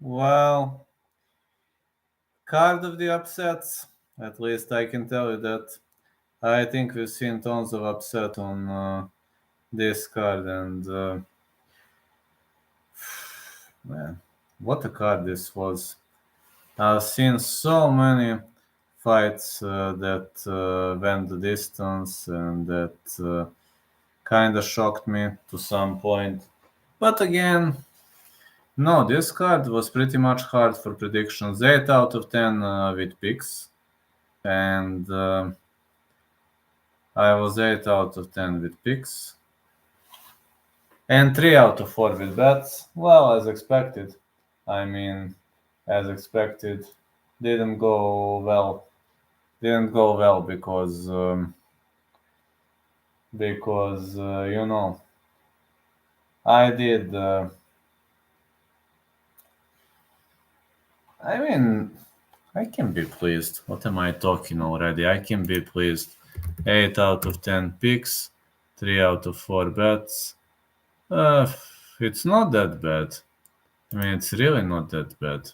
Well, card of the upsets. At least I can tell you that. I think we've seen tons of upset on this card, and man, what a card this was! I've seen so many fights that went the distance and that kind of shocked me to some point. But again, no, this card was pretty much hard for predictions. 8 out of 10 with picks, and I was 8 out of 10 with picks, and 3 out of 4 with bets. Well, as expected. I mean, as expected, didn't go well. Didn't go well because I did. I mean, I can be pleased. What am I talking already? I can be pleased. 8 out of 10 picks, 3 out of 4 bets. It's not that bad. I mean, it's really not that bad.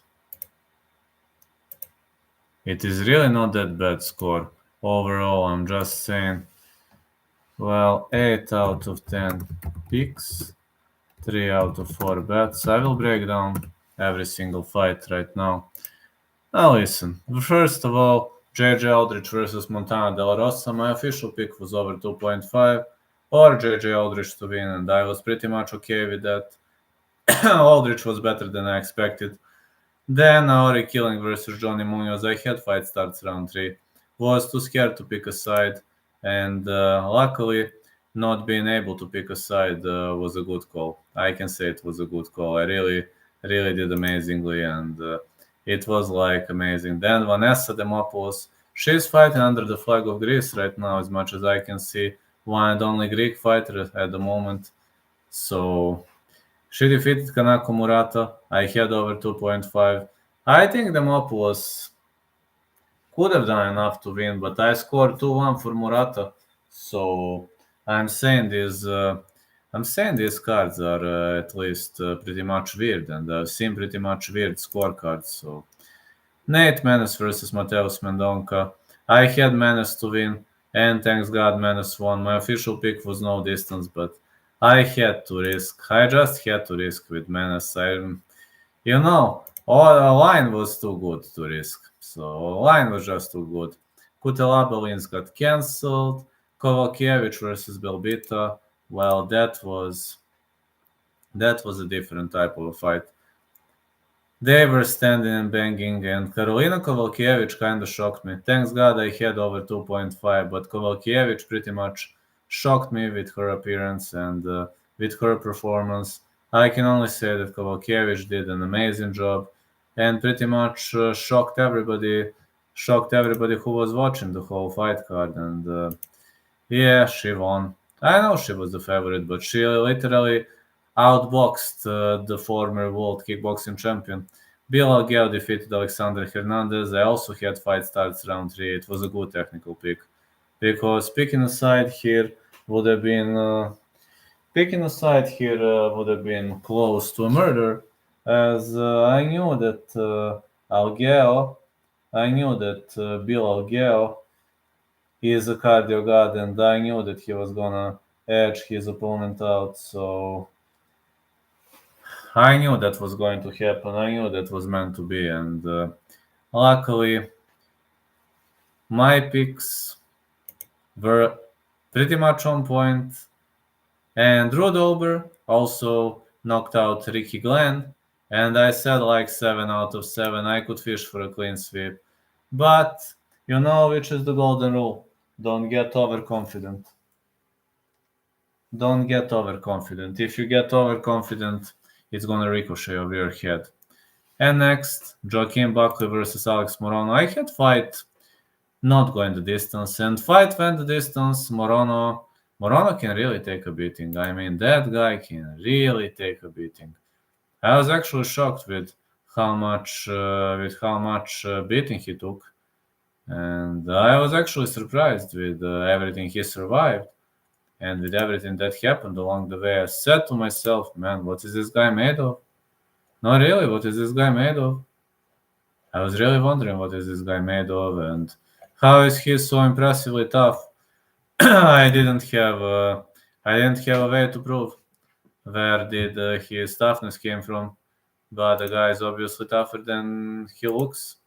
It is really not that bad score. Overall, I'm just saying, well, 8 out of 10 picks, 3 out of 4 bets. I will break down every single fight right now. Now listen, first of all, JJ Aldrich versus Montana De La Rosa. My official pick was over 2.5 or JJ Aldrich to win, and I was pretty much okay with that. Aldrich was better than I expected. Then Ori Killing versus Johnny Munoz. I had fight starts round 3. Was too scared to pick a side, and luckily, not being able to pick a side was a good call. I can say it was a good call. I really did amazingly, and it was like amazing. Then Vanessa Demopoulos, she's fighting under the flag of Greece right now, as much as I can see. One and only Greek fighter at the moment. So she defeated Kanako Murata. I had over 2.5. I think Demopoulos could have done enough to win, but I scored 2-1 for Murata. So I'm saying these cards are at least pretty much weird, and I've seen pretty much weird scorecards. So Nate Menace versus Mateus Mendonca. I had Menace to win, and thanks God Menace won. My official pick was no distance, but I had to risk. I just had to risk with Menace. The line was too good to risk. So line was just too good. Kutelaba got cancelled. Kovalkiewicz versus Belbita. Well, that was a different type of a fight. They were standing and banging, and Karolina Kovalkiewicz kind of shocked me. Thanks God I had over 2.5, but Kovalkiewicz pretty much shocked me with her appearance and with her performance. I can only say that Kovalkiewicz did an amazing job and pretty much shocked everybody who was watching the whole fight card. And yeah, she won. I know she was the favorite, but she literally outboxed the former world kickboxing champion. Bilal Gale defeated Alexander Hernandez. I also had fight starts round 3. It was a good technical pick. Because picking a side here would have been close to a murder, as I knew that Bilal Gale is a cardio god, and I knew that he was gonna edge his opponent out. So I knew that was going to happen. I knew that was meant to be, and luckily, my picks were pretty much on point. And Drew Dober also knocked out Ricky Glenn, and I said like 7 out of 7. I could fish for a clean sweep. But you know which is the golden rule. Don't get overconfident. Don't get overconfident. If you get overconfident, it's gonna ricochet over your head. And next, Joaquin Buckley versus Alex Morono. I had fight not going the distance, and fight went the distance. Morono can really take a beating. I mean, that guy can really take a beating. I was actually shocked with how much beating he took, and I was actually surprised with everything he survived and with everything that happened along the way. I said to myself, man, what is this guy made of? No, really, what is this guy made of? I was really wondering what is this guy made of and how is he so impressively tough. I didn't have a way to prove where did his toughness came from, but the guy is obviously tougher than he looks.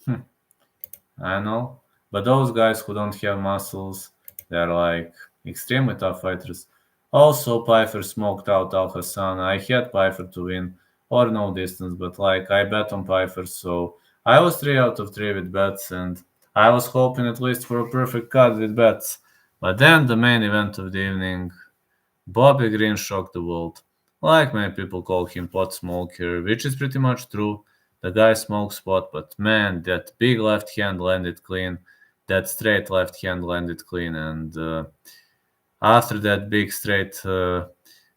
I know, but those guys who don't have muscles, they're like extremely tough fighters. Also, Pfeiffer smoked out Al Hassan. I had Pfeiffer to win or no distance, but like I bet on Pfeiffer, so I was 3 out of 3 with bets, and I was hoping at least for a perfect cut with bets. But then the main event of the evening, Bobby Green shocked the world. Like many people call him pot smoker, which is pretty much true. The guy smokes pot, but man, that big left hand landed clean. That straight left hand landed clean, and after that big straight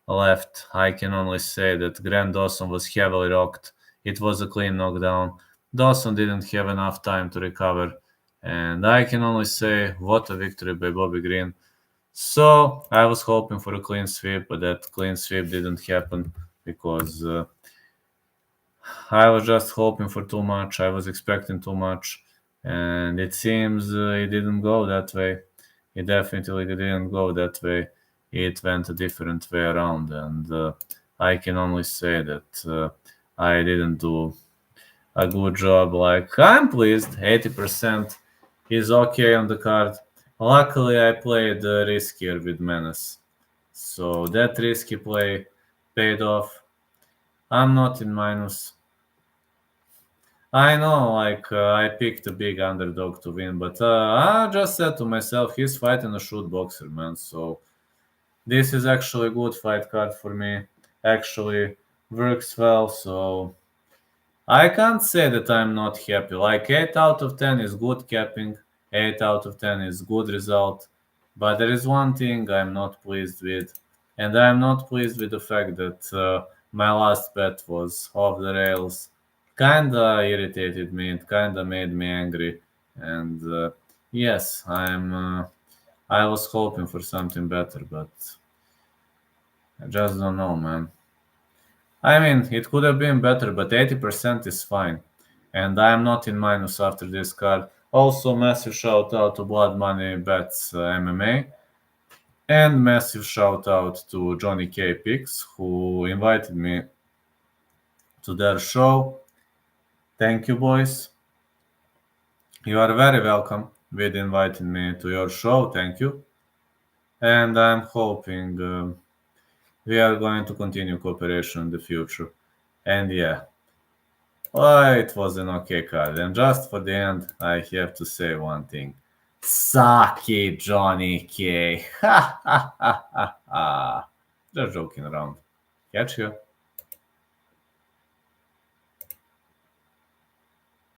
left, I can only say that Grant Dawson was heavily rocked. It was a clean knockdown. Dawson didn't have enough time to recover, and I can only say what a victory by Bobby Green. So I was hoping for a clean sweep, but that clean sweep didn't happen because I was just hoping for too much. I was expecting too much, and it seems it didn't go that way. It definitely didn't go that way. It went a different way around, and I can only say that I didn't do a good job. Like, I'm pleased, 80% is okay on the card. Luckily, I played riskier with Menace, so that risky play paid off. I'm not in minus. I know, like, I picked a big underdog to win, but I just said to myself, he's fighting a shoot boxer, man, so this is actually a good fight card for me. Actually works well, so I can't say that I'm not happy. Like 8 out of 10 is good capping, 8 out of 10 is good result. But there is one thing I'm not pleased with, and I'm not pleased with the fact that my last bet was off the rails. Kinda irritated me, it kinda made me angry. And yes, I was hoping for something better, but I just don't know, man. I mean, it could have been better, but 80% is fine. And I'm not in minus after this card. Also, massive shout out to Blood Money Bets MMA. And massive shout out to Johnny K. Picks, who invited me to their show. Thank you, boys. You are very welcome with inviting me to your show. Thank you. And I'm hoping we are going to continue cooperation in the future. And yeah, well, it was an okay card. And just for the end, I have to say one thing. Suck it, Johnny K. Ha ha ha ha ha. Just joking around. Catch you.